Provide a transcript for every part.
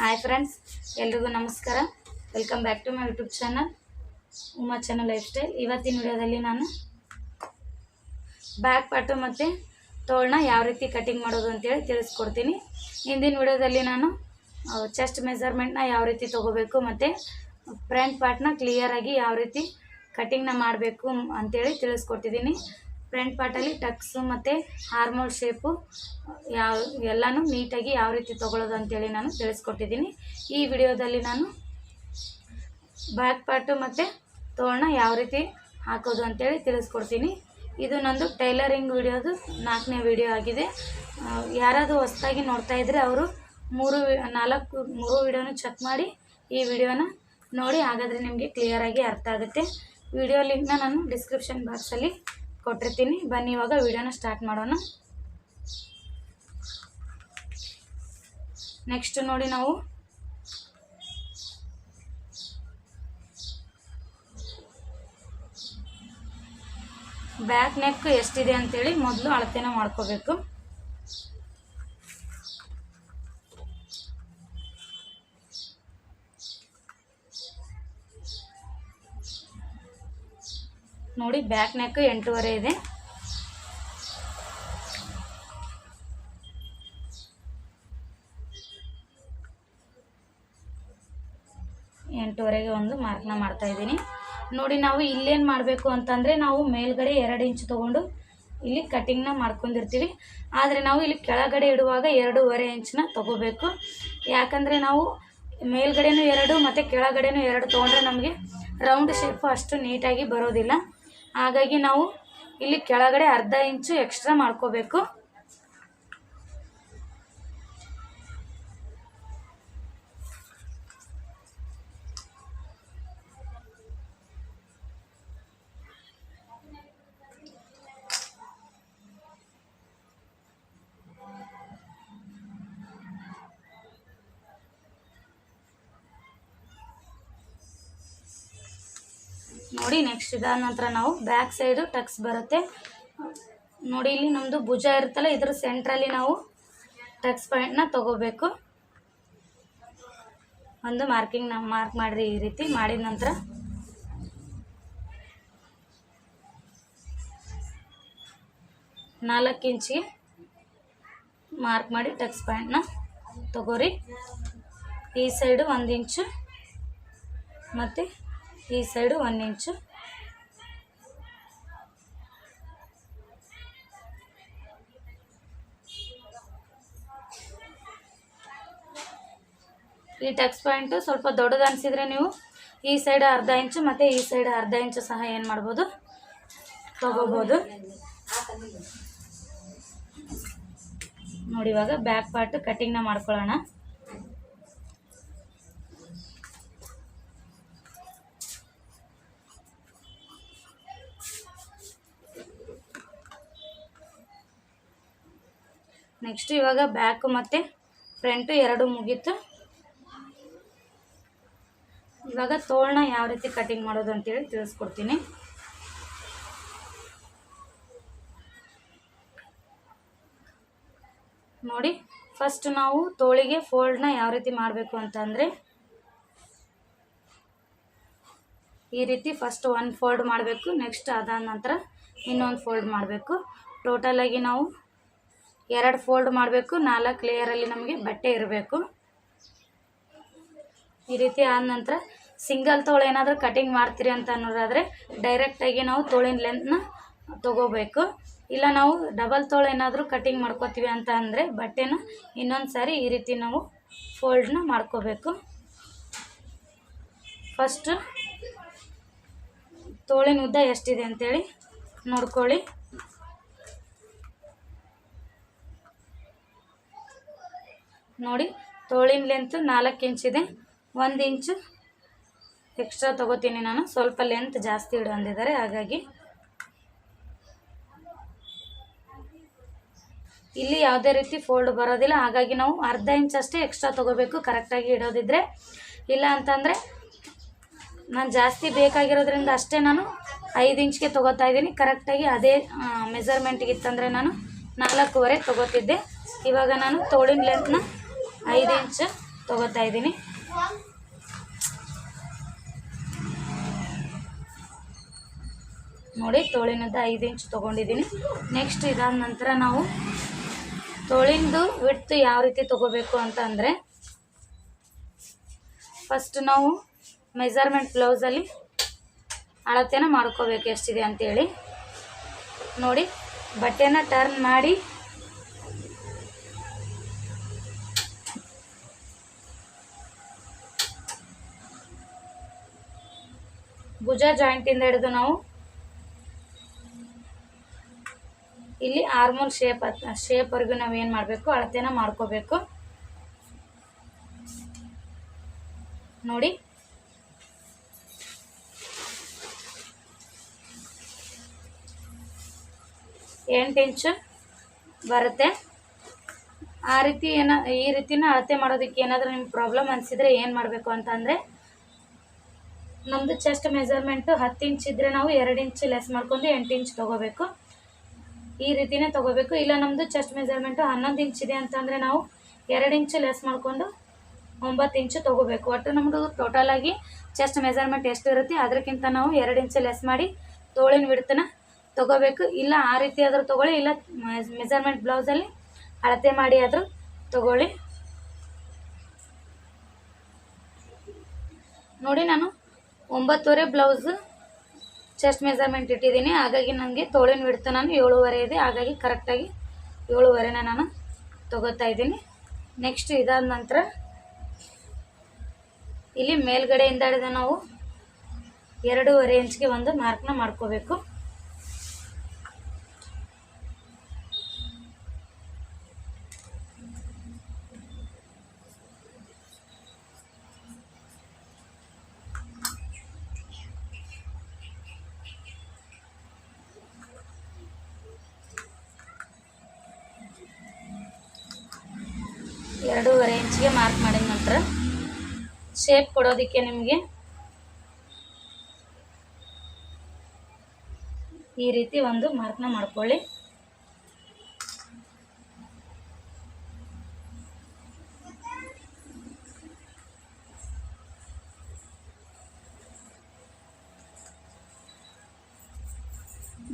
Hi friends, ಎಲ್ರಿಗೂ ನಮಸ್ಕಾರ. Welcome back to my YouTube channel Uma channel lifestyle. ಇವತ್ತಿನ ವಿಡಿಯೋದಲ್ಲಿ ನಾನು ಬ್ಯಾಕ್ ಪಾರ್ಟು ಮತ್ತು ತೋಳನ್ನ ಯಾವ ರೀತಿ ಕಟಿಂಗ್ ಮಾಡೋದು ಅಂತೇಳಿ ತಿಳಿಸ್ಕೊಡ್ತೀನಿ. ಹಿಂದಿನ ವಿಡಿಯೋದಲ್ಲಿ ನಾನು ಚೆಸ್ಟ್ ಮೆಜರ್ಮೆಂಟ್ನ ಯಾವ ರೀತಿ ತೊಗೋಬೇಕು ಮತ್ತು ಫ್ರಂಟ್ ಪಾರ್ಟ್ನ ಕ್ಲಿಯರಾಗಿ ಯಾವ ರೀತಿ ಕಟಿಂಗ್ನ ಮಾಡಬೇಕು ಅಂಥೇಳಿ ತಿಳಿಸ್ಕೊಟ್ಟಿದ್ದೀನಿ. ಫ್ರಂಟ್ ಪಾರ್ಟಲ್ಲಿ ಟಕ್ಸು ಮತ್ತು ಹಾರ್ಮೋಲ್ ಶೇಪು ಎಲ್ಲನೂ ನೀಟಾಗಿ ಯಾವ ರೀತಿ ತೊಗೊಳ್ಳೋದು ಅಂತೇಳಿ ನಾನು ತಿಳಿಸ್ಕೊಟ್ಟಿದ್ದೀನಿ. ಈ ವಿಡಿಯೋದಲ್ಲಿ ನಾನು ಬ್ಯಾಕ್ ಪಾರ್ಟು ಮತ್ತು ತೋಳನ್ನ ಯಾವ ರೀತಿ ಹಾಕೋದು ಅಂತೇಳಿ ತಿಳಿಸ್ಕೊಡ್ತೀನಿ. ಇದು ನಂದು ಟೈಲರಿಂಗ್ ವಿಡಿಯೋದು 4ನೇ ವಿಡಿಯೋ ಆಗಿದೆ. ಯಾರಾದರೂ ಹೊಸದಾಗಿ ನೋಡ್ತಾ ಇದ್ದರೆ ಅವರು 3 ವಿಡಿಯೋನು ಚೆಕ್ ಮಾಡಿ ಈ ವಿಡಿಯೋನ ನೋಡಿ, ಹಾಗಾದರೆ ನಿಮಗೆ ಕ್ಲಿಯರಾಗಿ ಅರ್ಥ ಆಗುತ್ತೆ. ವಿಡಿಯೋ ಲಿಂಕ್ನ ನಾನು ಡಿಸ್ಕ್ರಿಪ್ಷನ್ ಬಾಕ್ಸಲ್ಲಿ ಕೊಟ್ಟಿರ್ತೀನಿ. ಬನ್ನಿ ಇವಾಗ ವಿಡಿಯೋನ ಸ್ಟಾರ್ಟ್ ಮಾಡೋಣ. ನೆಕ್ಸ್ಟ್ ನೋಡಿ, ನಾವು ಬ್ಯಾಕ್ ನೆಕ್ ಎಷ್ಟಿದೆ ಅಂತೇಳಿ ಮೊದಲು ಅಳತೆನ ಮಾಡ್ಕೋಬೇಕು. ನೋಡಿ, ಬ್ಯಾಕ್ ನೆಕ್ 8.5 ಇದೆ. ಒಂದು ಮಾರ್ಕ್ನ ಮಾಡ್ತಾ ಇದ್ದೀನಿ. ನೋಡಿ, ನಾವು ಇಲ್ಲೇನು ಮಾಡಬೇಕು ಅಂತಂದರೆ, ನಾವು ಮೇಲ್ಗಡೆ 2 ಇಂಚ್ ತೊಗೊಂಡು ಇಲ್ಲಿ ಕಟಿಂಗ್ನ ಮಾಡ್ಕೊಂಡಿರ್ತೀವಿ. ಆದರೆ ನಾವು ಇಲ್ಲಿ ಕೆಳಗಡೆ ಇಡುವಾಗ 2.5 ಇಂಚನ್ನ ತೊಗೋಬೇಕು. ಯಾಕಂದರೆ ನಾವು ಮೇಲ್ಗಡೆನೂ 2 ಮತ್ತು ಕೆಳಗಡೆನೂ 2 ತೊಗೊಂಡ್ರೆ ನಮಗೆ ರೌಂಡ್ ಶೇಪು ಅಷ್ಟು ನೀಟಾಗಿ ಬರೋದಿಲ್ಲ. ಹಾಗಾಗಿ ನಾವು ಇಲ್ಲಿ ಕೆಳಗಡೆ ಅರ್ಧ ಇಂಚು ಎಕ್ಸ್ಟ್ರಾ ಮಾಡ್ಕೋಬೇಕು. ನೋಡಿ, ನೆಕ್ಸ್ಟ್ ಇದಾದ ನಂತರ ನಾವು ಬ್ಯಾಕ್ ಸೈಡು ಟಕ್ಸ್ ಬರುತ್ತೆ. ನೋಡಿ, ಇಲ್ಲಿ ನಮ್ಮದು ಭುಜ ಇರುತ್ತಲ್ಲ, ಇದ್ರ ಸೆಂಟ್ರಲ್ಲಿ ನಾವು ಟಕ್ಸ್ ಪಾಯಿಂಟ್ನ ತೊಗೋಬೇಕು. ಒಂದು ಮಾರ್ಕ್ ಮಾಡಿರಿ. ಈ ರೀತಿ ಮಾಡಿದ ನಂತರ ನಾಲ್ಕು ಇಂಚಿಗೆ ಮಾರ್ಕ್ ಮಾಡಿ ಟಕ್ಸ್ ಪಾಯಿಂಟ್ನ ತಗೋರಿ. ಈ ಸೈಡು 1 ಇಂಚು ಮತ್ತು ಈ ಸೈಡು 1 ಇಂಚು. ಈ ಟಕ್ಸ್ ಪಾಯಿಂಟು ಸ್ವಲ್ಪ ದೊಡ್ಡದು ಅನಿಸಿದರೆ ನೀವು ಈ ಸೈಡ್ ಅರ್ಧ ಇಂಚು ಮತ್ತು ಈ ಸೈಡ್ ಅರ್ಧ ಇಂಚು ಸಹ ಏನು ಮಾಡ್ಬೋದು, ತಗೋಬೋದು. ನೋಡಿ, ಇವಾಗ ಬ್ಯಾಕ್ ಪಾರ್ಟ್ ಕಟಿಂಗ್ನ ಮಾಡ್ಕೊಳ್ಳೋಣ. ನೆಕ್ಸ್ಟ್ ಇವಾಗ ಬ್ಯಾಕು ಮತ್ತು ಫ್ರಂಟು 2 ಮುಗೀತು. ಇವಾಗ ತೋಳನ್ನ ಯಾವ ರೀತಿ ಕಟಿಂಗ್ ಮಾಡೋದು ಅಂತೇಳಿ ತಿಳಿಸ್ಕೊಡ್ತೀನಿ. ನೋಡಿ, ಫಸ್ಟ್ ನಾವು ತೋಳಿಗೆ ಫೋಲ್ಡ್ನ ಯಾವ ರೀತಿ ಮಾಡಬೇಕು ಅಂತಂದರೆ, ಈ ರೀತಿ ಫಸ್ಟ್ 1 ಫೋಲ್ಡ್ ಮಾಡಬೇಕು. ನೆಕ್ಸ್ಟ್ ಅದಾದ ನಂತರ ಇನ್ನೊಂದು ಫೋಲ್ಡ್ ಮಾಡಬೇಕು. ಟೋಟಲಾಗಿ ನಾವು 2 ಫೋಲ್ಡ್ ಮಾಡಬೇಕು. 4 ಲೇಯರಲ್ಲಿ ನಮಗೆ ಬಟ್ಟೆ ಇರಬೇಕು. ಈ ರೀತಿ ಆದ ನಂತರ ಸಿಂಗಲ್ ತೋಳು ಏನಾದರೂ ಕಟಿಂಗ್ ಮಾಡ್ತೀರಿ ಅಂತ ಅನ್ನೋದಾದರೆ ಡೈರೆಕ್ಟಾಗಿ ನಾವು ತೋಳಿನ ಲೆಂತ್ನ ತೊಗೋಬೇಕು. ಇಲ್ಲ ನಾವು ಡಬಲ್ ತೋಳು ಏನಾದರೂ ಕಟಿಂಗ್ ಮಾಡ್ಕೋತೀವಿ ಅಂತ ಅಂದರೆ ಬಟ್ಟೆನ ಇನ್ನೊಂದು ಸಾರಿ ಈ ರೀತಿ ನಾವು ಫೋಲ್ಡ್ನ ಮಾಡ್ಕೋಬೇಕು. ಫಸ್ಟ್ ತೋಳಿನ ಉದ್ದ ಎಷ್ಟಿದೆ ಅಂತೇಳಿ ನೋಡ್ಕೊಳ್ಳಿ. ನೋಡಿ, ತೋಳಿನ ಲೆಂತ್ 4 ಇಂಚಿದೆ. 1 ಇಂಚು ಎಕ್ಸ್ಟ್ರಾ ತೊಗೋತೀನಿ ನಾನು. ಸ್ವಲ್ಪ ಲೆಂತ್ ಜಾಸ್ತಿ ಇಡು ಅಂದಿದ್ದಾರೆ, ಹಾಗಾಗಿ ಇಲ್ಲಿ ಯಾವುದೇ ರೀತಿ ಫೋಲ್ಡ್ ಬರೋದಿಲ್ಲ. ಹಾಗಾಗಿ ನಾವು ಅರ್ಧ ಇಂಚ್ ಅಷ್ಟೇ ಎಕ್ಸ್ಟ್ರಾ ತೊಗೋಬೇಕು ಕರೆಕ್ಟಾಗಿ ಇಡೋದಿದ್ರೆ. ಇಲ್ಲ ಅಂತಂದರೆ ನಾನು ಜಾಸ್ತಿ ಬೇಕಾಗಿರೋದ್ರಿಂದ ಅಷ್ಟೇ ನಾನು 5 ಇಂಚ್ಗೆ ತೊಗೋತಾ ಇದ್ದೀನಿ. ಕರೆಕ್ಟಾಗಿ ಅದೇ ಮೆಜರ್ಮೆಂಟ್ಗೆ ಇತ್ತಂದರೆ ನಾನು 4.5 ತೊಗೋತಿದ್ದೆ. ಇವಾಗ ನಾನು ತೋಳಿನ ಲೆಂತ್ನ 5 ಇಂಚ್ ತೊಗೋತಾ ಇದ್ದೀನಿ. ನೋಡಿ ತೋಳಿನದ್ದು 5 ಇಂಚ್ ತೊಗೊಂಡಿದ್ದೀನಿ. ನೆಕ್ಸ್ಟ್ ಇದಾದ ನಂತರ ನಾವು ತೋಳಿಂದು ವಿಡ್ತ್ ಯಾವ ರೀತಿ ತೊಗೋಬೇಕು ಅಂತ ಅಂದರೆ, ಫಸ್ಟ್ ನಾವು ಮೆಜರ್ಮೆಂಟ್ ಬ್ಲೌಸಲ್ಲಿ ಅಳತೆನ ಮಾಡ್ಕೋಬೇಕು ಎಷ್ಟಿದೆ ಅಂತೇಳಿ. ನೋಡಿ ಬಟ್ಟೆನ ಟರ್ನ್ ಮಾಡಿ ಭುಜ ಜಾಯಿಂಟಿಂದ ಹಿಡಿದು ನಾವು ಇಲ್ಲಿ ಆರ್ಮೋಲ್ ಶೇಪ್ವರೆಗೂ ನಾವು ಏನು ಮಾಡಬೇಕು, ಅಳತೆನ ಮಾಡ್ಕೋಬೇಕು. ನೋಡಿ ಎಂಟು ಇಂಚು ಬರುತ್ತೆ. ಈ ರೀತಿನ ಅಳತೆ ಮಾಡೋದಕ್ಕೆ ಏನಾದರೂ ನಿಮ್ಗೆ ಪ್ರಾಬ್ಲಮ್ ಅನಿಸಿದರೆ ಏನು ಮಾಡಬೇಕು ಅಂತಂದರೆ, ನಮ್ಮದು ಚೆಸ್ಟ್ ಮೆಜರ್ಮೆಂಟು 10 ಇಂಚ್ ಇದ್ದರೆ ನಾವು 2 ಇಂಚ್ ಲೆಸ್ ಮಾಡ್ಕೊಂಡು 8 ಇಂಚ್ ತೊಗೋಬೇಕು. ಈ ರೀತಿನೇ ತೊಗೋಬೇಕು. ಇಲ್ಲ ನಮ್ಮದು ಚೆಸ್ಟ್ ಮೆಜರ್ಮೆಂಟು 11 ಇಂಚ್ ಇದೆ ಅಂತಂದರೆ ನಾವು 2 ಇಂಚ್ ಲೆಸ್ ಮಾಡಿಕೊಂಡು 9 ಇಂಚು ತೊಗೋಬೇಕು. ಒಟ್ಟು ನಮ್ಮದು ಟೋಟಲಾಗಿ ಚೆಸ್ಟ್ ಮೆಜರ್ಮೆಂಟ್ ಎಷ್ಟು ಇರುತ್ತೆ ಅದಕ್ಕಿಂತ ನಾವು 2 ಇಂಚ್ ಲೆಸ್ ಮಾಡಿ ತೋಳಿನ ವಿಡ್ತನ್ನ ತೊಗೋಬೇಕು. ಇಲ್ಲ ಆ ರೀತಿ ಆದರೂ ತೊಗೊಳ್ಳಿ, ಇಲ್ಲ ಮೆಜರ್ಮೆಂಟ್ ಬ್ಲೌಸಲ್ಲಿ ಅಳತೆ ಮಾಡಿ ಆದರೂ ತೊಗೊಳ್ಳಿ. ನೋಡಿ ನಾನು 9.5 ಬ್ಲೌಸ್ ಚೆಸ್ಟ್ ಮೆಜರ್ಮೆಂಟ್ ಇಟ್ಟಿದ್ದೀನಿ. ಹಾಗಾಗಿ ನನಗೆ ತೋಳಿನ ವಿಡ್ತ್ ನಾನು 7.5 ಇದೆ. ಹಾಗಾಗಿ ಕರೆಕ್ಟಾಗಿ 7.5ನ ನಾನು ತೊಗೋತಾ ಇದ್ದೀನಿ. ನೆಕ್ಸ್ಟ್ ಇದಾದ ನಂತರ ಇಲ್ಲಿ ಮೇಲ್ಗಡೆಯಿಂದ ಹಿಡಿದು ನಾವು 2.5 ಇಂಚ್ಗೆ ಒಂದು ಮಾರ್ಕ್ನ ಮಾಡ್ಕೋಬೇಕು. ಎರಡೂವರೆ ಇಂಚಿಗೆ ಮಾರ್ಕ್ ಮಾಡಿದ ನಂತರ ಶೇಪ್ ಕೊಡೋದಕ್ಕೆ ನಿಮಗೆ ಈ ರೀತಿ ಒಂದು ಮಾರ್ಕ್ನ ಮಾಡ್ಕೊಳ್ಳಿ.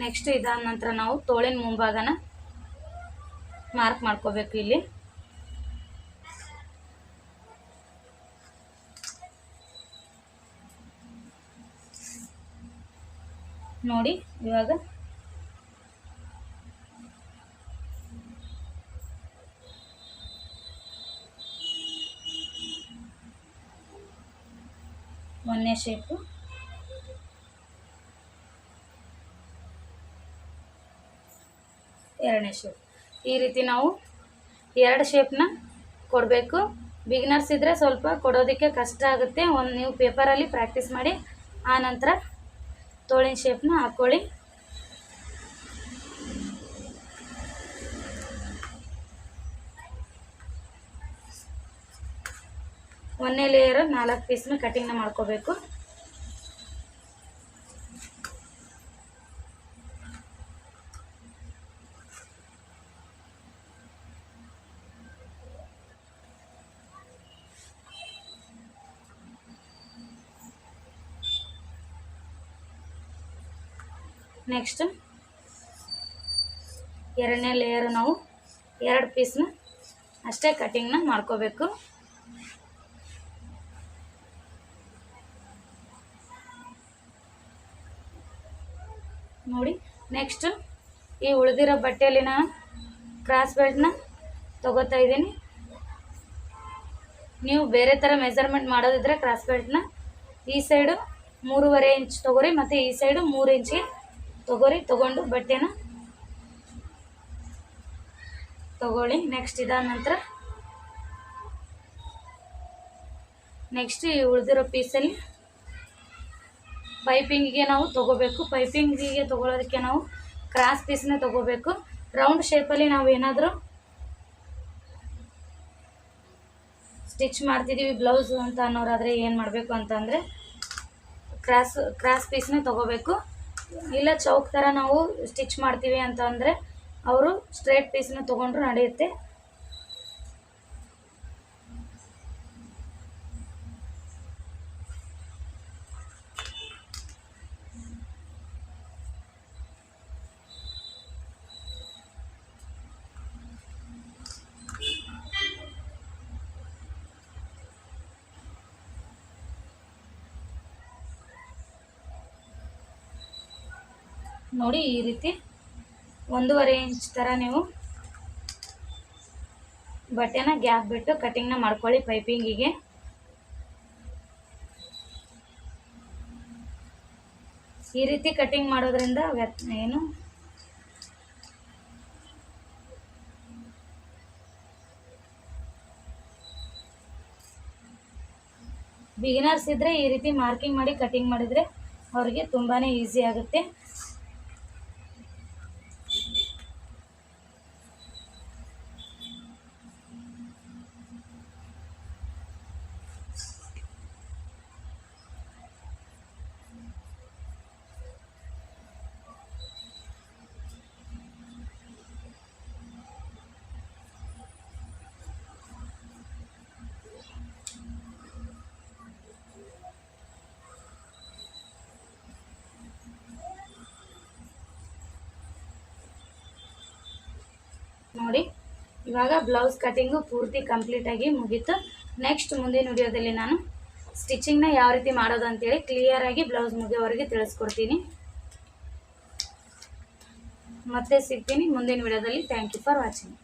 ನೆಕ್ಸ್ಟ್ ಇದಾದ ನಂತರ ನಾವು ತೋಳಿನ ಮುಂಭಾಗನ ಮಾರ್ಕ್ ಮಾಡ್ಕೋಬೇಕು. ಇಲ್ಲಿ ನೋಡಿ ಇವಾಗ ಒಂದನೇ ಶೇಪು, ಎರಡನೇ ಶೇಪ್, ಈ ರೀತಿ ನಾವು 2 ಶೇಪ್ನ ಕೊಡಬೇಕು. ಬಿಗಿನರ್ಸ್ ಇದ್ದರೆ ಸ್ವಲ್ಪ ಕೊಡೋದಕ್ಕೆ ಕಷ್ಟ ಆಗುತ್ತೆ. ನೀವು ಪೇಪರಲ್ಲಿ ಪ್ರಾಕ್ಟೀಸ್ ಮಾಡಿ ಆ ನಂತರ ತೋಳಿನ ಶೇಪ್ನ ಹಾಕ್ಕೊಳ್ಳಿ. ಒಂದನೇ ಲೇಯರ್ 4 ಪೀಸ್ನ ಕಟಿಂಗ್ನ ಮಾಡ್ಕೋಬೇಕು. ನೆಕ್ಸ್ಟ್ ಎರಡನೇ ಲೇಯರ್ ನಾವು 2 ಪೀಸ್ನ ಅಷ್ಟೇ ಕಟಿಂಗ್ನ ಮಾಡ್ಕೋಬೇಕು. ನೋಡಿ ನೆಕ್ಸ್ಟ್ ಈ ಉಳಿದಿರೋ ಬಟ್ಟೆಯಲ್ಲಿ ನಾನು ಕ್ರಾಸ್ ಬೆಲ್ಟ್ನ ತಗೋತಾ ಇದ್ದೀನಿ. ನೀವು ಬೇರೆ ಥರ ಮೆಜರ್ಮೆಂಟ್ ಮಾಡೋದಿದ್ರೆ ಕ್ರಾಸ್ ಬೆಲ್ಟ್ನ ಈ ಸೈಡು 3.5 ಇಂಚ್ ತೊಗೊರಿ ಮತ್ತು ಈ ಸೈಡು 3 ಇಂಚಿಗೆ ತಗೊಂಡು ಬಟ್ಟೆನ ತಗೊಳ್ಳಿ. ನೆಕ್ಸ್ಟ್ ಇದಾದ ನಂತರ ನೆಕ್ಸ್ಟ್ ಈ ಉಳಿದಿರೋ ಪೀಸಲ್ಲಿ ಪೈಪಿಂಗಿಗೆ ನಾವು ತಗೋಬೇಕು. ಪೈಪಿಂಗಿಗೆ ತಗೊಳ್ಳೋದಕ್ಕೆ ನಾವು ಕ್ರಾಸ್ ಪೀಸ್ನ ತಗೋಬೇಕು. ರೌಂಡ್ ಶೇಪಲ್ಲಿ ನಾವು ಏನಾದರೂ ಸ್ಟಿಚ್ ಮಾಡ್ತಿದ್ದೀವಿ ಬ್ಲೌಸು ಅಂತ ಅನ್ನೋರಾದರೆ ಏನು ಮಾಡಬೇಕು ಅಂತಂದರೆ ಕ್ರಾಸ್ ಪೀಸ್ನ ತಗೋಬೇಕು. ಇಲ್ಲ ಚೌಕ್ ಥರ ನಾವು ಸ್ಟಿಚ್ ಮಾಡ್ತೀವಿ ಅಂತ ಅಂದರೆ ಅವರು ಸ್ಟ್ರೇಟ್ ಪೀಸ್ನ ತೊಗೊಂಡ್ರು ನಡೆಯುತ್ತೆ. ನೋಡಿ ಈ ರೀತಿ 1.5 ಇಂಚ್ ಥರ ನೀವು ಬಟ್ಟೆನ ಗ್ಯಾಪ್ ಬಿಟ್ಟು ಕಟಿಂಗ್ನ ಮಾಡ್ಕೊಳ್ಳಿ ಪೈಪಿಂಗಿಗೆ. ಈ ರೀತಿ ಕಟಿಂಗ್ ಮಾಡೋದ್ರಿಂದ ಏನು ಬಿಗಿನರ್ಸ್ ಇದ್ದರೆ ಈ ರೀತಿ ಮಾರ್ಕಿಂಗ್ ಮಾಡಿ ಕಟಿಂಗ್ ಮಾಡಿದರೆ ಅವ್ರಿಗೆ ತುಂಬಾ ಈಸಿ ಆಗುತ್ತೆ. ನೋಡಿ ಇವಾಗ ಬ್ಲೌಸ್ ಕಟಿಂಗು ಪೂರ್ತಿ ಕಂಪ್ಲೀಟಾಗಿ ಮುಗೀತು. ನೆಕ್ಸ್ಟ್ ಮುಂದಿನ ವಿಡಿಯೋದಲ್ಲಿ ನಾನು ಸ್ಟಿಚಿಂಗ್ನ ಯಾವ ರೀತಿ ಮಾಡೋದು ಅಂತೇಳಿ ಕ್ಲಿಯರಾಗಿ ಬ್ಲೌಸ್ ಮುಗಿಯೋವರೆಗೆ ತಿಳಿಸ್ಕೊಡ್ತೀನಿ. ಮತ್ತೆ ಸಿಗ್ತೀನಿ ಮುಂದಿನ ವಿಡಿಯೋದಲ್ಲಿ. Thank you for watching.